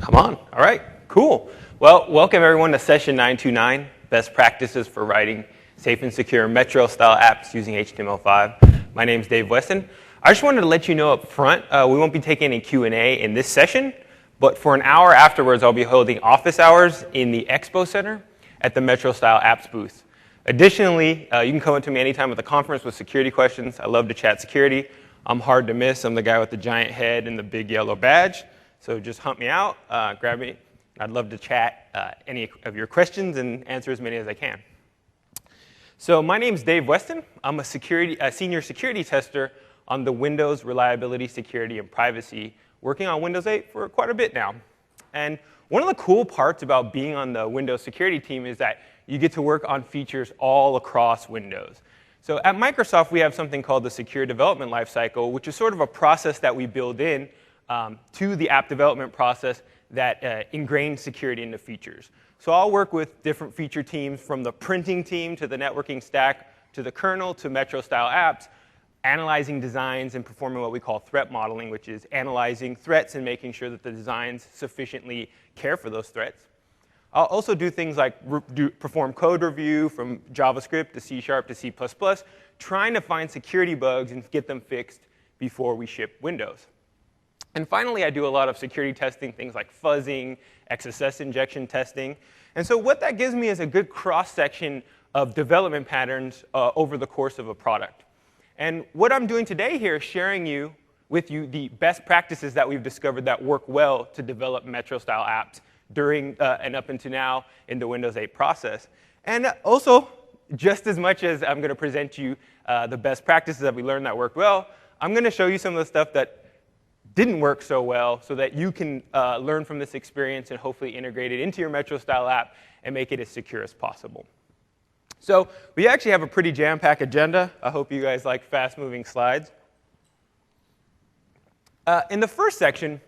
I'm on. All right, cool. Well, welcome everyone to session 929, Best Practices for Writing Safe and Secure Metro-Style Apps Using HTML5. My name is Dave Weston. I just wanted to let you know up front, we won't be taking any Q&A in this session, but for an hour afterwards, I'll be holding office hours in the Expo Center at the Metro-Style Apps booth. Additionally, you can come up to me anytime at the conference with security questions. I love to chat security. I'm hard to miss. I'm the guy with the giant head and the big yellow badge. So just hunt me out, grab me. I'd love to chat any of your questions and answer as many as I can. So my name is Dave Weston. I'm a senior security tester on the Windows Reliability, Security, and Privacy, working on Windows 8 for quite a bit now. And one of the cool parts about being on the Windows security team is that you get to work on features all across Windows. So at Microsoft, we have something called the Secure Development Lifecycle, which is sort of a process that we build in to the app development process that ingrains security into features. So I'll work with different feature teams, from the printing team to the networking stack to the kernel to Metro-style apps, analyzing designs and performing what we call threat modeling, which is analyzing threats and making sure that the designs sufficiently care for those threats. I'll also do things like perform code review from JavaScript to C# to C++, trying to find security bugs and get them fixed before we ship Windows. And finally, I do a lot of security testing, things like fuzzing, XSS injection testing. And so what that gives me is a good cross-section of development patterns over the course of a product. And what I'm doing today here is sharing with you the best practices that we've discovered that work well to develop Metro-style apps during and up until now in the Windows 8 process. And also, just as much as I'm going to present you the best practices that we learned that work well, I'm going to show you some of the stuff that didn't work so well so that you can learn from this experience and hopefully integrate it into your Metro-style app and make it as secure as possible. So we actually have a pretty jam-packed agenda. I hope you guys like fast-moving slides. In the first section,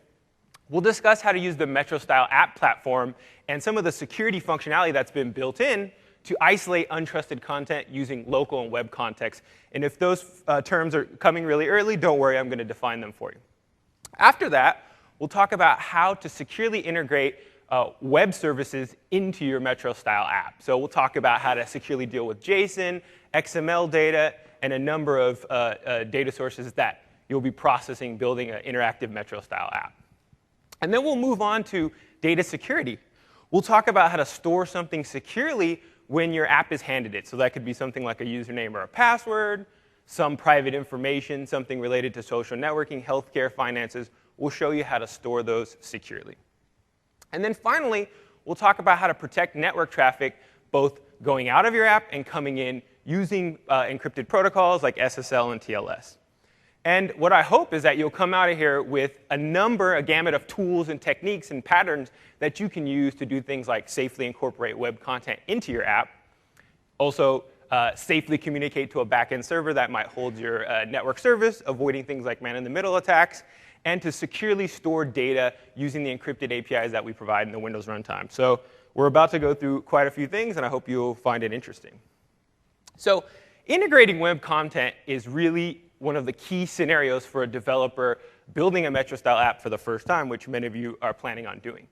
we'll discuss how to use the Metro-style app platform and some of the security functionality that's been built in to isolate untrusted content using local and web context. And if those terms are coming really early, don't worry, I'm going to define them for you. After that, we'll talk about how to securely integrate web services into your Metro-style app. So we'll talk about how to securely deal with JSON, XML data, and a number of data sources that you'll be processing building an interactive Metro-style app. And then we'll move on to data security. We'll talk about how to store something securely when your app is handed it. So that could be something like a username or a password, some private information, something related to social networking, healthcare, finances. We'll show you how to store those securely. And then finally, we'll talk about how to protect network traffic, both going out of your app and coming in using encrypted protocols like SSL and TLS. And what I hope is that you'll come out of here with a gamut of tools and techniques and patterns that you can use to do things like safely incorporate web content into your app. Also, safely communicate to a backend server that might hold your network service, avoiding things like man-in-the-middle attacks, and to securely store data using the encrypted APIs that we provide in the Windows runtime. So we're about to go through quite a few things, and I hope you'll find it interesting. So integrating web content is really one of the key scenarios for a developer building a Metro-style app for the first time, which many of you are planning on doing.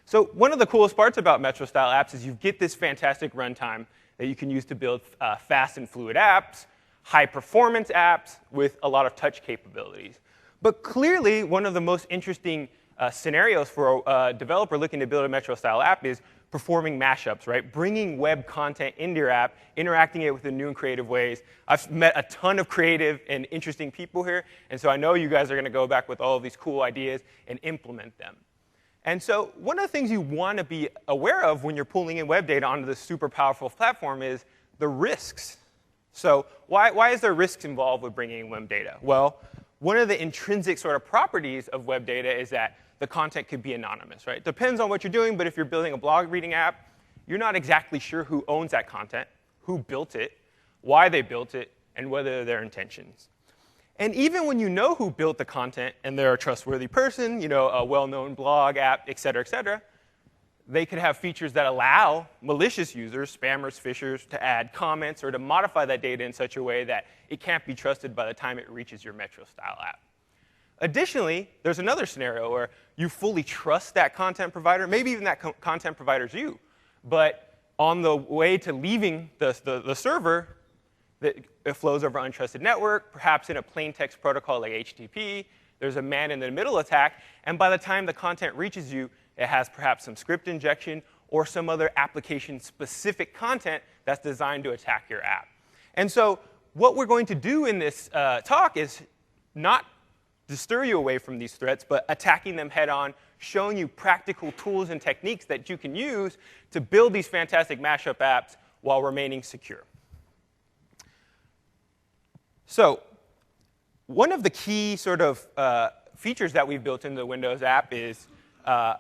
So one of the coolest parts about Metro-style apps is you get this fantastic runtime that you can use to build fast and fluid apps, high-performance apps with a lot of touch capabilities. But clearly, one of the most interesting scenarios for a developer looking to build a Metro-style app is performing mashups, right? Bringing web content into your app, interacting it with new and creative ways. I've met a ton of creative and interesting people here, and so I know you guys are going to go back with all of these cool ideas and implement them. And so one of the things you want to be aware of when you're pulling in web data onto this super powerful platform is the risks. So why is there risks involved with bringing in web data? Well, one of the intrinsic sort of properties of web data is that the content could be anonymous, right? Depends on what you're doing, but if you're building a blog reading app, you're not exactly sure who owns that content, who built it, why they built it, and whether their intentions. And even when you know who built the content and they're a trustworthy person, a well-known blog, app, et cetera, they could have features that allow malicious users, spammers, phishers, to add comments or to modify that data in such a way that it can't be trusted by the time it reaches your Metro-style app. Additionally, there's another scenario where you fully trust that content provider, maybe even that content provider's you, but on the way to leaving the server, it flows over untrusted network, perhaps in a plain text protocol like HTTP. There's a man-in-the-middle attack, and by the time the content reaches you, it has perhaps some script injection or some other application-specific content that's designed to attack your app. And so what we're going to do in this talk is not to stir you away from these threats, but attacking them head-on, showing you practical tools and techniques that you can use to build these fantastic mashup apps while remaining secure. So one of the key sort of features that we've built into the Windows app is a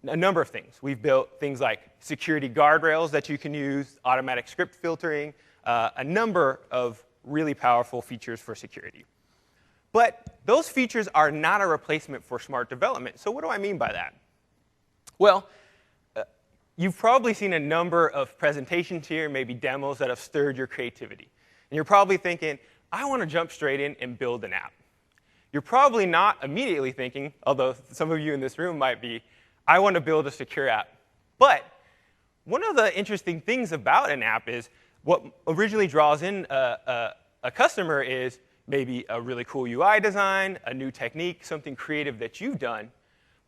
number of things. We've built things like security guardrails that you can use, automatic script filtering, a number of really powerful features for security. But those features are not a replacement for smart development. So what do I mean by that? Well, you've probably seen a number of presentations here, maybe demos that have stirred your creativity. And you're probably thinking, I want to jump straight in and build an app. You're probably not immediately thinking, although some of you in this room might be, I want to build a secure app. But one of the interesting things about an app is what originally draws in a customer is maybe a really cool UI design, a new technique, something creative that you've done.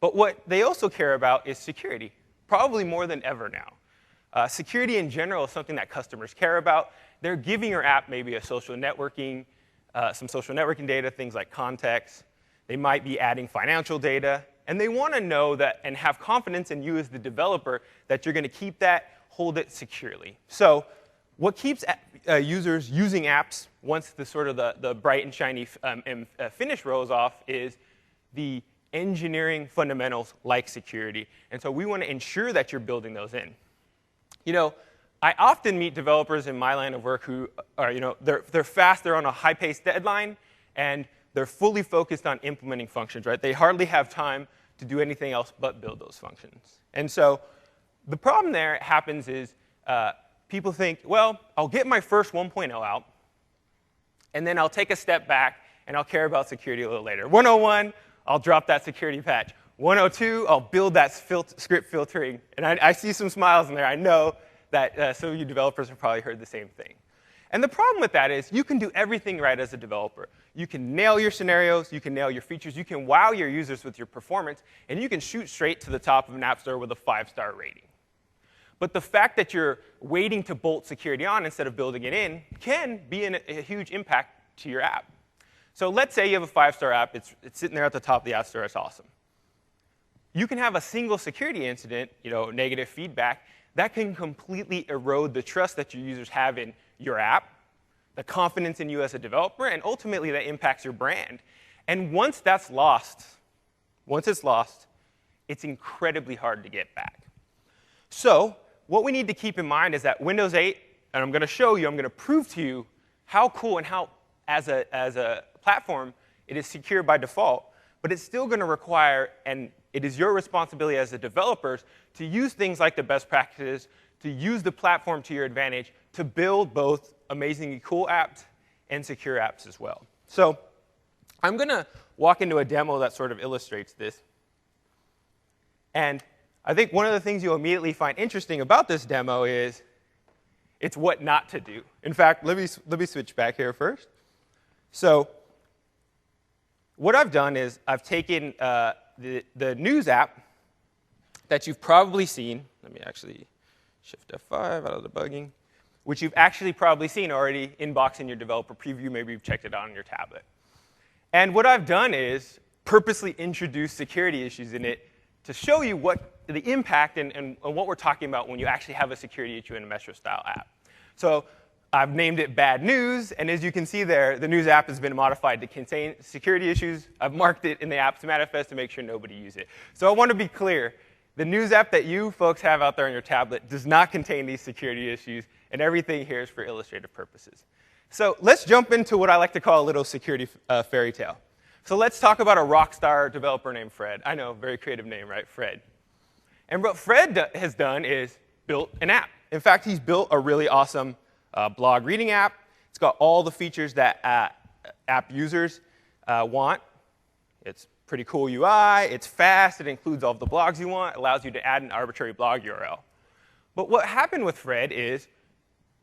But what they also care about is security, probably more than ever now. Security in general is something that customers care about. They're giving your app maybe some social networking data, things like context. They might be adding financial data. And they want to know that and have confidence in you as the developer that you're going to keep that, hold it securely. So what keeps users using apps once the bright and shiny finish rolls off is the engineering fundamentals like security. And so we want to ensure that you're building those in. You know, I often meet developers in my line of work who are, they're fast, they're on a high-paced deadline, and they're fully focused on implementing functions, right? They hardly have time to do anything else but build those functions. And so the problem there happens is people think, well, I'll get my first 1.0 out, and then I'll take a step back, and I'll care about security a little later. 101, I'll drop that security patch. 102, I'll build that script filtering. And I see some smiles in there. I know that some of you developers have probably heard the same thing. And the problem with that is you can do everything right as a developer. You can nail your scenarios, you can nail your features, you can wow your users with your performance, and you can shoot straight to the top of an app store with a 5-star rating. But the fact that you're waiting to bolt security on instead of building it in can be a huge impact to your app. So let's say you have a 5-star app, it's sitting there at the top of the app store, it's awesome. You can have a single security incident, negative feedback, that can completely erode the trust that your users have in your app, the confidence in you as a developer, and ultimately that impacts your brand. And once that's lost, it's incredibly hard to get back. So what we need to keep in mind is that Windows 8, and I'm going to show you, I'm going to prove to you how cool and how, as a platform, it is secure by default, but it's still going to require, and it is your responsibility as the developers, to use things like the best practices, to use the platform to your advantage, to build both amazingly cool apps and secure apps as well. So I'm going to walk into a demo that sort of illustrates this. And I think one of the things you'll immediately find interesting about this demo is it's what not to do. In fact, let me switch back here first. So what I've done is I've taken the news app that you've probably seen. Let me actually shift F5 out of debugging, which you've actually probably seen already inbox in your developer preview. Maybe you've checked it out on your tablet. And what I've done is purposely introduce security issues in it to show you what the impact and what we're talking about when you actually have a security issue in a Metro-style app. So I've named it Bad News, and as you can see there, the news app has been modified to contain security issues. I've marked it in the apps manifest to make sure nobody uses it. So I want to be clear. The news app that you folks have out there on your tablet does not contain these security issues, and everything here is for illustrative purposes. So let's jump into what I like to call a little security fairy tale. So let's talk about a rock star developer named Fred. I know, very creative name, right? Fred. And what Fred has done is built an app. In fact, he's built a really awesome blog reading app. It's got all the features that app users want. It's pretty cool UI, it's fast, it includes all of the blogs you want, allows you to add an arbitrary blog URL. But what happened with Fred is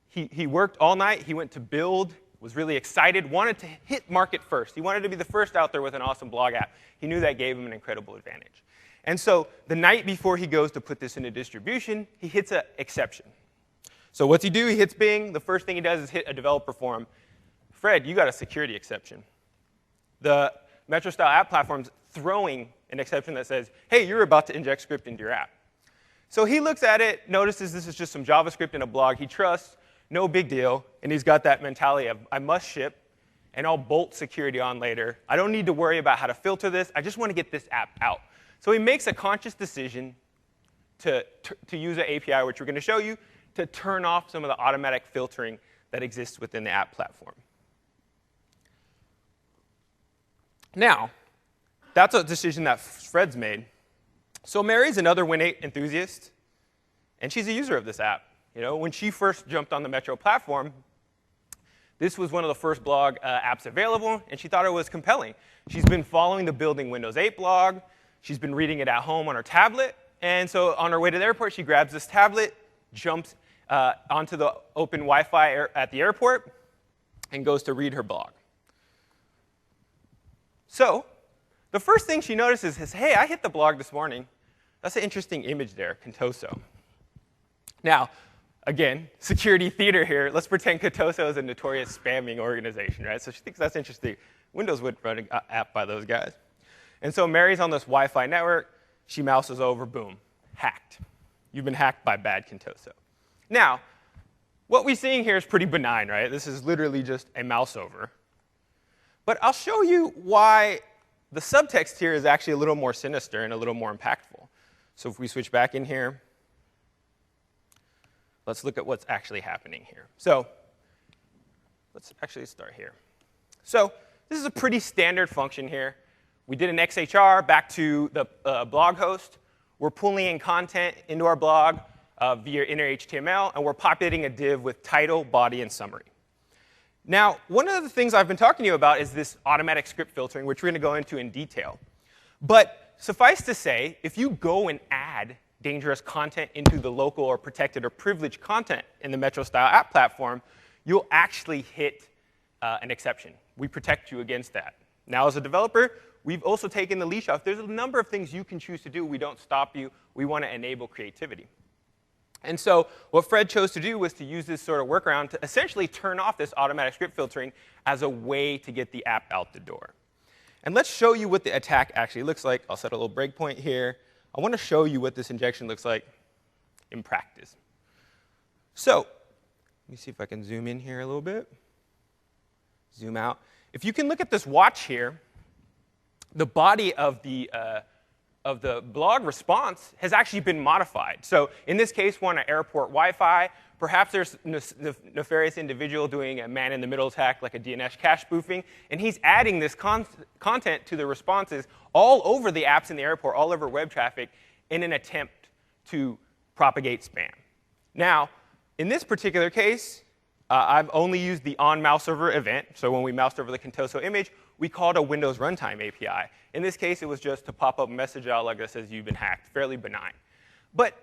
he worked all night, he went to build, was really excited, wanted to hit market first. He wanted to be the first out there with an awesome blog app. He knew that gave him an incredible advantage. And so the night before he goes to put this into distribution, he hits an exception. So what's he do? He hits Bing. The first thing he does is hit a developer forum. Fred, you got a security exception. The Metro-style app platform's throwing an exception that says, hey, you're about to inject script into your app. So he looks at it, notices this is just some JavaScript in a blog he trusts, no big deal, and he's got that mentality of, I must ship, and I'll bolt security on later. I don't need to worry about how to filter this. I just want to get this app out. So he makes a conscious decision to use an API, which we're going to show you, to turn off some of the automatic filtering that exists within the app platform. Now, that's a decision that Fred's made. So Mary's another Win8 enthusiast, and she's a user of this app. You know, when she first jumped on the Metro platform, this was one of the first blog apps available, and she thought it was compelling. She's been following the Building Windows 8 blog. She's been reading it at home on her tablet. And so on her way to the airport, she grabs this tablet, jumps onto the open Wi-Fi at the airport, and goes to read her blog. So the first thing she notices is, hey, I hit the blog this morning. That's an interesting image there, Contoso. Now, again, security theater here. Let's pretend Contoso is a notorious spamming organization, right? So she thinks that's interesting. Windows would run an app by those guys. And so Mary's on this Wi-Fi network. She mouses over, boom, hacked. You've been hacked by bad Contoso. Now, what we're seeing here is pretty benign, right? This is literally just a mouse over. But I'll show you why the subtext here is actually a little more sinister and a little more impactful. So if we switch back in here, let's look at what's actually happening here. So let's actually start here. So this is a pretty standard function here. We did an XHR back to the blog host. We're pulling in content into our blog via inner HTML, and we're populating a div with title, body, and summary. Now, one of the things I've been talking to you about is this automatic script filtering, which we're going to go into in detail. But suffice to say, if you go and add dangerous content into the local or protected or privileged content in the Metro-style app platform, you'll actually hit an exception. We protect you against that. Now, as a developer, we've also taken the leash off. There's a number of things you can choose to do. We don't stop you. We want to enable creativity. And so what Fred chose to do was to use this sort of workaround to essentially turn off this automatic script filtering as a way to get the app out the door. And let's show you what the attack actually looks like. I'll set a little breakpoint here. I want to show you what this injection looks like in practice. So let me see if I can zoom in here a little bit. Zoom out. If you can look at this watch here, the body of the blog response has actually been modified. So in this case, we're on an airport Wi-Fi. Perhaps there's a nefarious individual doing a man-in-the-middle attack, like a DNS cache spoofing, and he's adding this content to the responses all over the apps in the airport, all over web traffic, in an attempt to propagate spam. Now, in this particular case, I've only used the onMouseOver event. So when we moused over the Contoso image, we called a Windows Runtime API. In this case, it was just to pop up a message out like that says you've been hacked, fairly benign. But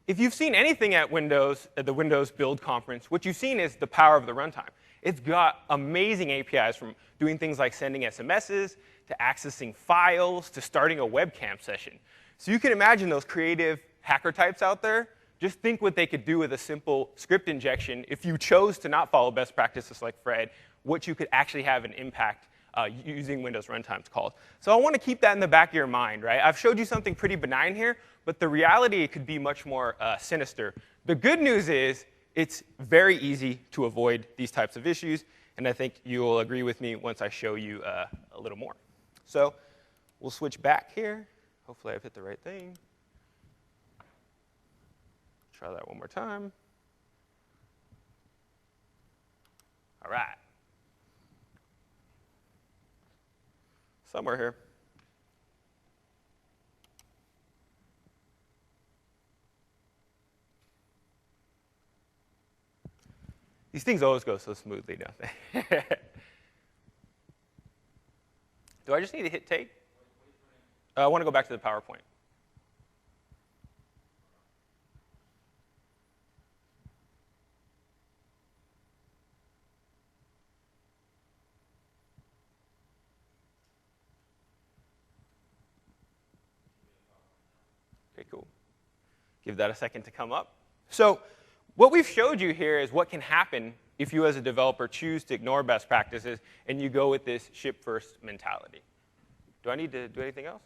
if you've seen anything at the Windows Build conference, what you've seen is the power of the runtime. It's got amazing APIs, from doing things like sending SMSs, to accessing files, to starting a webcam session. So you can imagine those creative hacker types out there. Just think what they could do with a simple script injection if you chose to not follow best practices like Fred, what you could actually have an impact using Windows Runtime's called. So I want to keep that in the back of your mind, right? I've showed you something pretty benign here, but the reality could be much more sinister. The good news is it's very easy to avoid these types of issues, and I think you will agree with me once I show you a little more. So we'll switch back here. Hopefully I've hit the right thing. Try that one more time. All right. Somewhere here. These things always go so smoothly, don't they? Do I just need to hit take? I want to go back to the PowerPoint. Okay, cool. Give that a second to come up. So what we've showed you here is what can happen if you as a developer choose to ignore best practices and you go with this ship first mentality. Do I need to do anything else?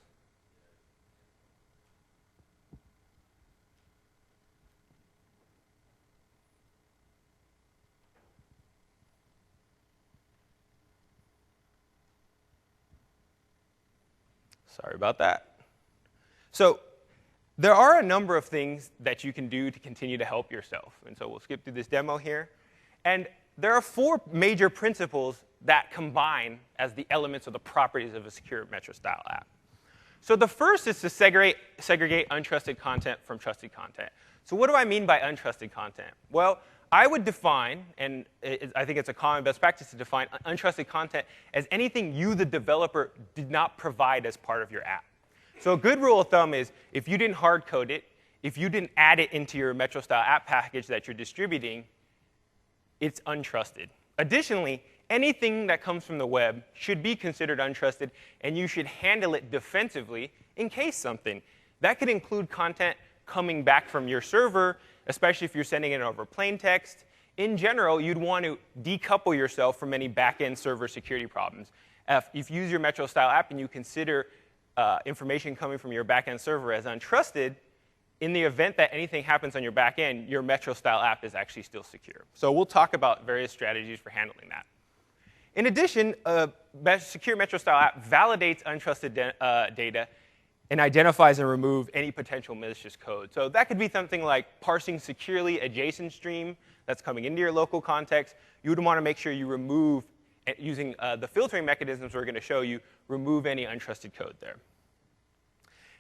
Sorry about that. So there are a number of things that you can do to continue to help yourself. And so we'll skip through this demo here. And there are 4 major principles that combine as the elements or the properties of a secure metro-style app. So the first is to segregate untrusted content from trusted content. So what do I mean by untrusted content? Well, I would define, and I think it's a common best practice to define untrusted content as anything you, the developer, did not provide as part of your app. So a good rule of thumb is if you didn't hard code it, if you didn't add it into your metro-style app package that you're distributing, it's untrusted. Additionally, anything that comes from the web should be considered untrusted, and you should handle it defensively in case something. That could include content coming back from your server, especially if you're sending it over plain text. In general, you'd want to decouple yourself from any back-end server security problems. If you use your metro-style app and you consider information coming from your back-end server as untrusted, in the event that anything happens on your back end, your metro-style app is actually still secure. So we'll talk about various strategies for handling that. In addition, a secure metro-style app validates untrusted data and identifies and removes any potential malicious code. So that could be something like parsing securely a JSON stream that's coming into your local context. You would want to make sure you remove, using the filtering mechanisms we're going to show you, remove any untrusted code there.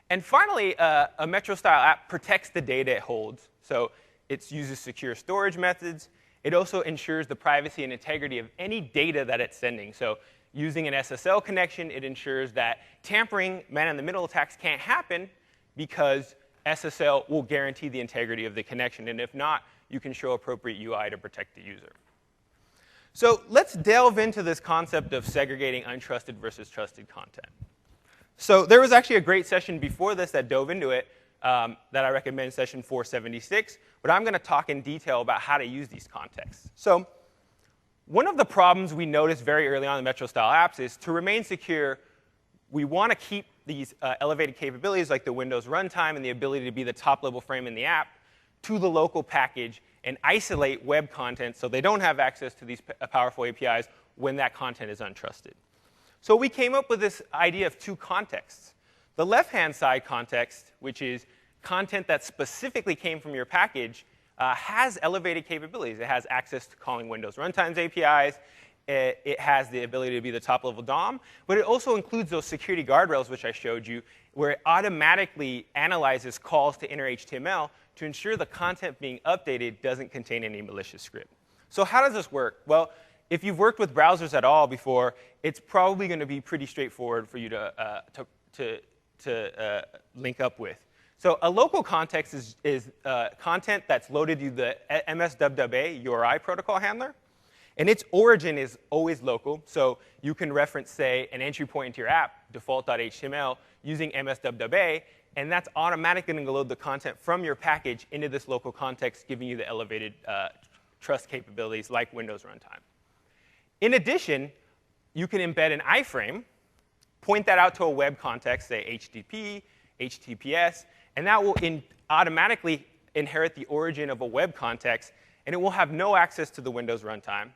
And finally, a metro-style app protects the data it holds. So it uses secure storage methods. It also ensures the privacy and integrity of any data that it's sending. So using an SSL connection, it ensures that tampering, man-in-the-middle attacks can't happen because SSL will guarantee the integrity of the connection. And if not, you can show appropriate UI to protect the user. So let's delve into this concept of segregating untrusted versus trusted content. So there was actually a great session before this that dove into it that I recommend, session 476. But I'm going to talk in detail about how to use these contexts. So one of the problems we noticed very early on in metro-style apps is to remain secure, we want to keep these elevated capabilities like the Windows runtime and the ability to be the top-level frame in the app to the local package and isolate web content so they don't have access to these powerful APIs when that content is untrusted. So we came up with this idea of 2 contexts. The left-hand side context, which is content that specifically came from your package, has elevated capabilities. It has access to calling Windows runtimes APIs. It has the ability to be the top-level DOM. But it also includes those security guardrails, which I showed you, where it automatically analyzes calls to inner HTML to ensure the content being updated doesn't contain any malicious script. So how does this work? Well, if you've worked with browsers at all before, it's probably going to be pretty straightforward for you to link up with. So a local context is content that's loaded to the MSWA URI protocol handler. And its origin is always local. So you can reference, say, an entry point into your app, default.html, using MSWA. And that's automatically going to load the content from your package into this local context, giving you the elevated trust capabilities like Windows runtime. In addition, you can embed an iframe, point that out to a web context, say HTTP, HTTPS, and that will automatically inherit the origin of a web context, and it will have no access to the Windows runtime.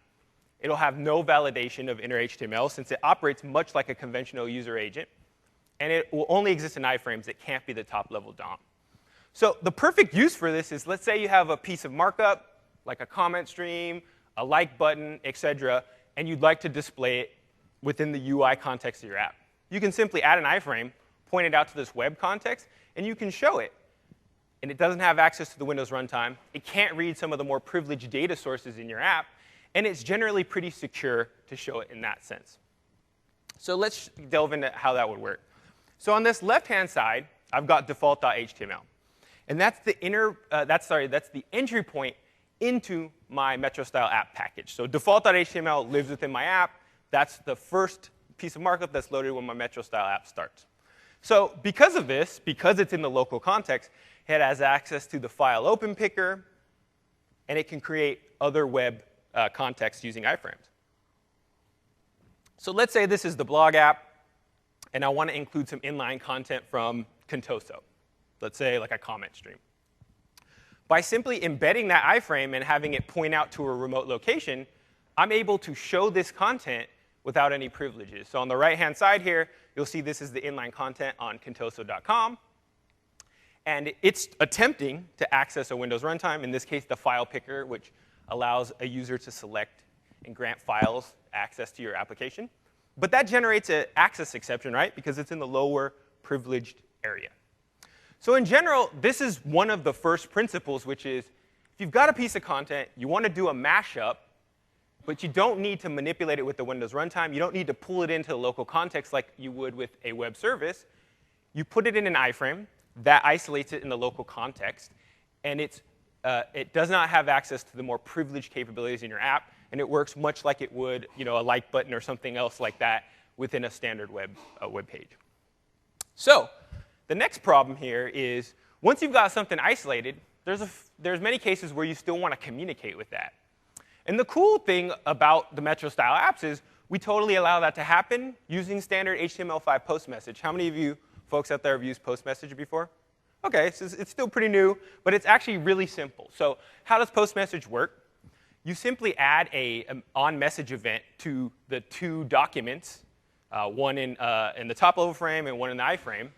It'll have no validation of inner HTML since it operates much like a conventional user agent, and it will only exist in iframes. It can't be the top-level DOM. So the perfect use for this is, let's say you have a piece of markup, like a comment stream, a like button, et cetera, and you'd like to display it within the UI context of your app. You can simply add an iframe, point it out to this web context, and you can show it. And it doesn't have access to the Windows runtime. It can't read some of the more privileged data sources in your app. And it's generally pretty secure to show it in that sense. So let's delve into how that would work. So on this left-hand side, I've got default.html. And that's the that's the entry point into my MetroStyle app package. So default.html lives within my app. That's the first piece of markup that's loaded when my MetroStyle app starts. So because of this, because it's in the local context, it has access to the file open picker, and it can create other web context using iframes. So let's say this is the blog app, and I want to include some inline content from Contoso. Let's say like a comment stream. By simply embedding that iframe and having it point out to a remote location, I'm able to show this content without any privileges. So on the right-hand side here, you'll see this is the inline content on contoso.com. And it's attempting to access a Windows runtime, in this case, the file picker, which allows a user to select and grant files access to your application. But that generates an access exception, right? Because it's in the lower privileged area. So in general, this is one of the first principles, which is if you've got a piece of content, you want to do a mashup, but you don't need to manipulate it with the Windows runtime. You don't need to pull it into the local context like you would with a web service. You put it in an iframe. That isolates it in the local context. And it does not have access to the more privileged capabilities in your app. And it works much like it would a like button or something else like that within a standard web page. So the next problem here is once you've got something isolated, there's many cases where you still want to communicate with that. And the cool thing about the MetroStyle apps is we totally allow that to happen using standard HTML5 post message. How many of you folks out there have used post message before? OK, so it's still pretty new, but it's actually really simple. So how does post message work? You simply add an on-message event to the two documents, one in the top-level frame and one in the iframe.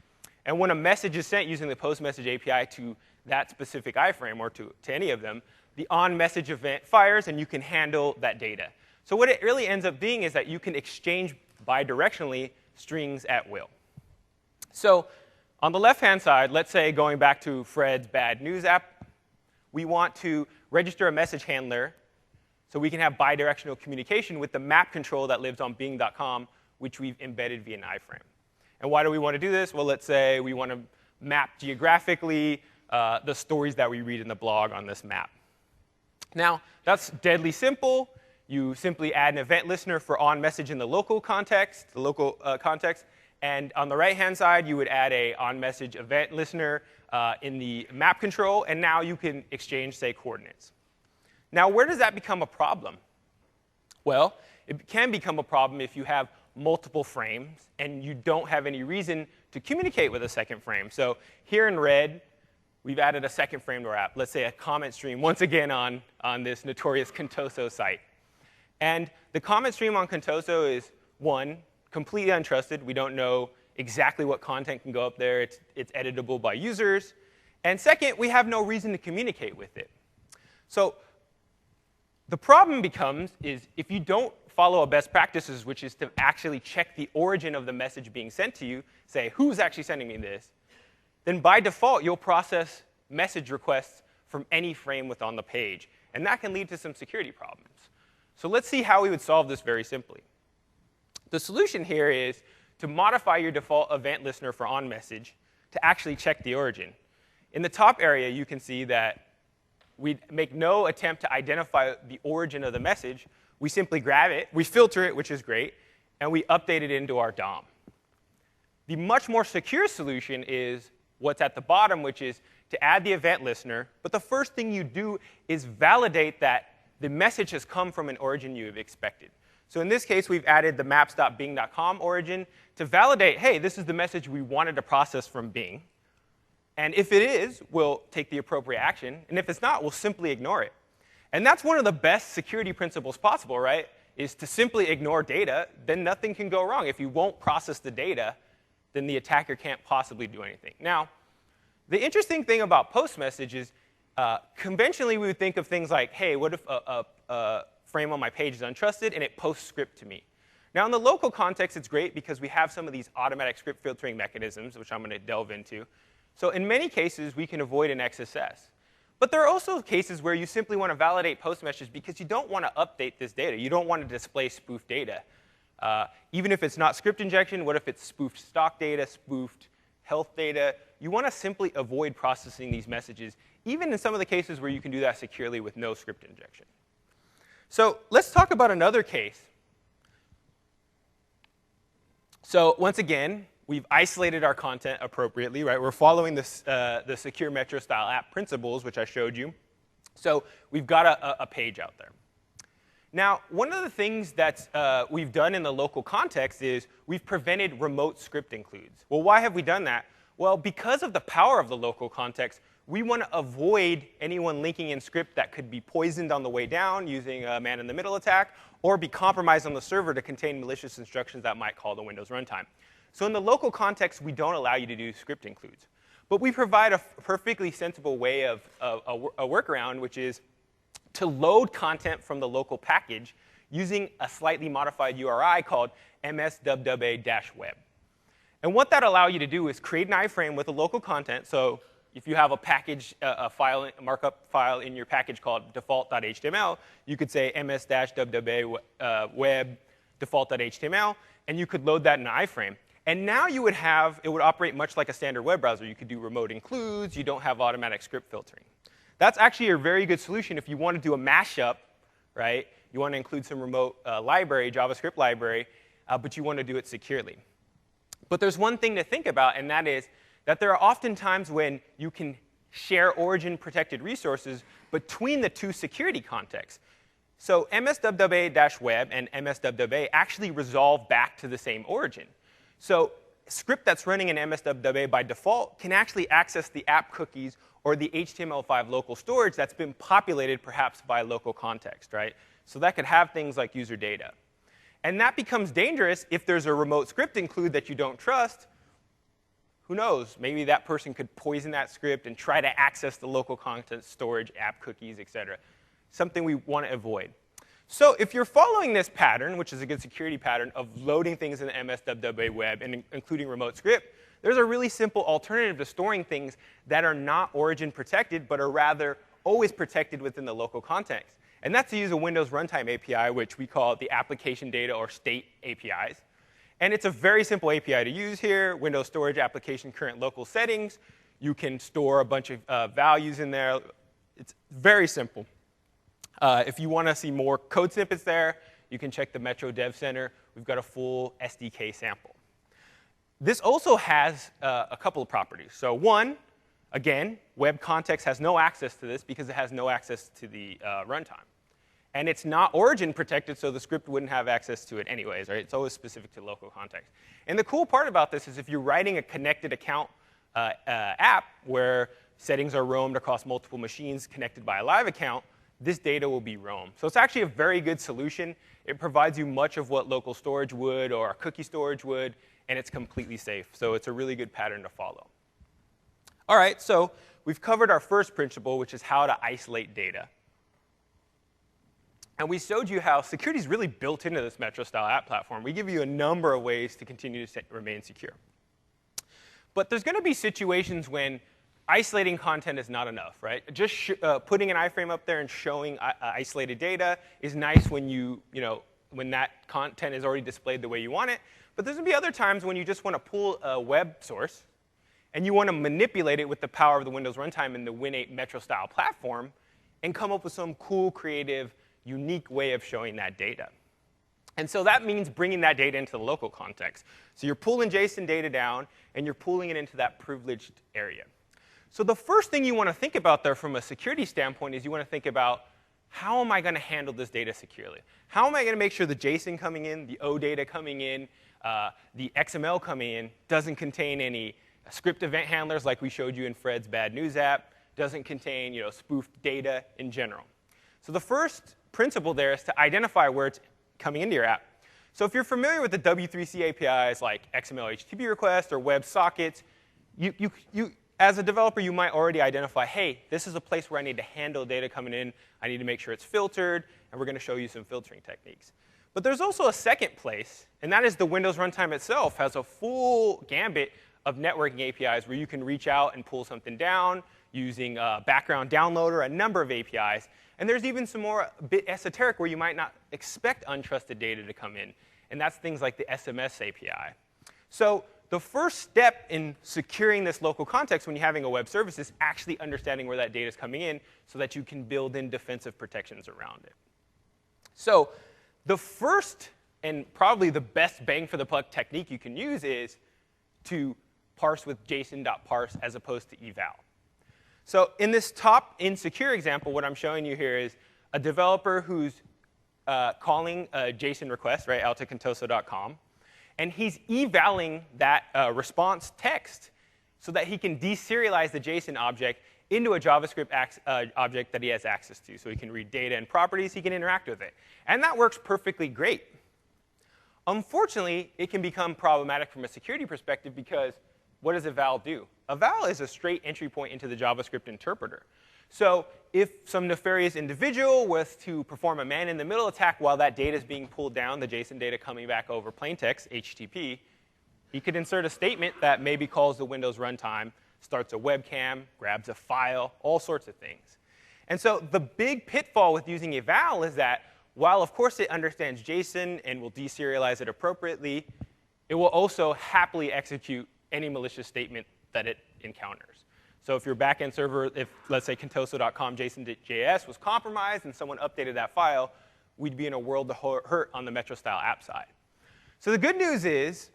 And when a message is sent using the post message API to that specific iframe or to any of them, the on-message event fires, and you can handle that data. So what it really ends up being is that you can exchange bidirectionally strings at will. So on the left-hand side, let's say going back to Fred's bad news app, we want to register a message handler so we can have bidirectional communication with the map control that lives on bing.com, which we've embedded via an iframe. And why do we want to do this? Well, let's say we want to map geographically the stories that we read in the blog on this map. Now, that's deadly simple. You simply add an event listener for on-message in the local context, and on the right-hand side, you would add a on-message event listener in the map control, and now you can exchange, say, coordinates. Now, where does that become a problem? Well, it can become a problem if you have multiple frames and you don't have any reason to communicate with a second frame. So here in red, we've added a second frame to our app. Let's say a comment stream, once again on this notorious Contoso site. And the comment stream on Contoso is, one, completely untrusted. We don't know exactly what content can go up there. It's editable by users. And second, we have no reason to communicate with it. So the problem becomes is if you don't follow a best practices, which is to actually check the origin of the message being sent to you, say, who's actually sending me this, then by default, you'll process message requests from any frame within the page. And that can lead to some security problems. So let's see how we would solve this very simply. The solution here is to modify your default event listener for on-message to actually check the origin. In the top area, you can see that we make no attempt to identify the origin of the message. We simply grab it, we filter it, which is great, and we update it into our DOM. The much more secure solution is what's at the bottom, which is to add the event listener. But the first thing you do is validate that the message has come from an origin you have expected. So in this case, we've added the maps.bing.com origin to validate, hey, this is the message we wanted to process from Bing. And if it is, we'll take the appropriate action. And if it's not, we'll simply ignore it. And that's one of the best security principles possible, right, is to simply ignore data. Then nothing can go wrong. If you won't process the data, then the attacker can't possibly do anything. Now, the interesting thing about post message is conventionally we would think of things like, hey, what if a frame on my page is untrusted and it posts script to me? Now, in the local context, it's great because we have some of these automatic script filtering mechanisms, which I'm going to delve into. So in many cases, we can avoid an XSS. But there are also cases where you simply want to validate post message because you don't want to update this data. You don't want to display spoof data. Even if it's not script injection, what if it's spoofed stock data, spoofed health data? You want to simply avoid processing these messages, even in some of the cases where you can do that securely with no script injection. So let's talk about another case. So once again, we've isolated our content appropriately, right? We're following this, the secure Metro style app principles, which I showed you. So we've got a page out there. Now, one of the things that we've done in the local context is we've prevented remote script includes. Well, why have we done that? Well, because of the power of the local context, we want to avoid anyone linking in script that could be poisoned on the way down using a man-in-the-middle attack, or be compromised on the server to contain malicious instructions that might call the Windows runtime. So in the local context, we don't allow you to do script includes. But we provide a perfectly sensible way of a workaround, which is to load content from the local package using a slightly modified URI called mswwa-web. And what that allows you to do is create an iframe with a local content. So if you have a package, a markup file in your package called default.html, you could say ms-wwa-web default.html, and you could load that in an iframe. And now you would have, it would operate much like a standard web browser. You could do remote includes. You don't have automatic script filtering. That's actually a very good solution if you want to do a mashup, right? You want to include some remote library, JavaScript library, but you want to do it securely. But there's one thing to think about, and that is that there are often times when you can share origin-protected resources between the two security contexts. So mswwa-web and mswwa actually resolve back to the same origin. So a script that's running in mswwa by default can actually access the app cookies or the HTML5 local storage that's been populated perhaps by local context, right? So that could have things like user data. And that becomes dangerous if there's a remote script include that you don't trust. Who knows? Maybe that person could poison that script and try to access the local content storage, app cookies, et cetera. Something we want to avoid. So if you're following this pattern, which is a good security pattern of loading things in the mswwa web and including remote script, there's a really simple alternative to storing things that are not origin protected, but are rather always protected within the local context. And that's to use a Windows Runtime API, which we call the Application Data or State APIs. And it's a very simple API to use here. Windows Storage Application Current Local Settings. You can store a bunch of values in there. It's very simple. If you want to see more code snippets there, you can check the Metro Dev Center. We've got a full SDK sample. This also has a couple of properties. So one, again, web context has no access to this because it has no access to the runtime. And it's not origin protected, so the script wouldn't have access to it anyways, right? It's always specific to local context. And the cool part about this is if you're writing a connected account app where settings are roamed across multiple machines connected by a live account, this data will be roamed. So it's actually a very good solution. It provides you much of what local storage would or cookie storage would, and it's completely safe. So it's a really good pattern to follow. All right, so we've covered our first principle, which is how to isolate data. And we showed you how security is really built into this Metro-style app platform. We give you a number of ways to continue to remain secure. But there's going to be situations when isolating content is not enough, right? Just putting an iframe up there and showing isolated data is nice when when that content is already displayed the way you want it. But there's going to be other times when you just want to pull a web source and you want to manipulate it with the power of the Windows runtime in the Win8 Metro-style platform and come up with some cool, creative, unique way of showing that data. And so that means bringing that data into the local context. So you're pulling JSON data down, and you're pulling it into that privileged area. So the first thing you want to think about there from a security standpoint is you want to think about, how am I going to handle this data securely? How am I going to make sure the JSON coming in, the O data coming in, the XML coming in doesn't contain any script event handlers like we showed you in Fred's bad news app, doesn't contain spoofed data in general. So the first principle there is to identify where it's coming into your app. So if you're familiar with the W3C APIs like XML HTTP requests or WebSockets, as a developer, you might already identify, hey, this is a place where I need to handle data coming in. I need to make sure it's filtered, and we're going to show you some filtering techniques. But there's also a second place, and that is the Windows runtime itself has a full gambit of networking APIs where you can reach out and pull something down using a background downloader, a number of APIs. And there's even some more a bit esoteric where you might not expect untrusted data to come in. and that's things like the SMS API. So the first step in securing this local context when you're having a web service is actually understanding where that data is coming in so that you can build in defensive protections around it. So the first and probably the best bang for the buck technique you can use is to parse with JSON.parse as opposed to eval. So in this top insecure example, what I'm showing you here is a developer who's calling a JSON request right, out to contoso.com. And he's evaling that response text so that he can deserialize the JSON object into a JavaScript object that he has access to. So he can read data and properties, he can interact with it. And that works perfectly great. Unfortunately, it can become problematic from a security perspective because what does eval do? Eval is a straight entry point into the JavaScript interpreter. So if some nefarious individual was to perform a man-in-the-middle attack while that data is being pulled down, the JSON data coming back over plaintext, HTTP, he could insert a statement that maybe calls the Windows runtime, starts a webcam, grabs a file, all sorts of things. And so the big pitfall with using eval is that while, of course, it understands JSON and will deserialize it appropriately, it will also happily execute any malicious statement that it encounters. So if your backend server, if let's say contoso.com JSON.js was compromised and someone updated that file, we'd be in a world of hurt on the Metro style app side. So the good news is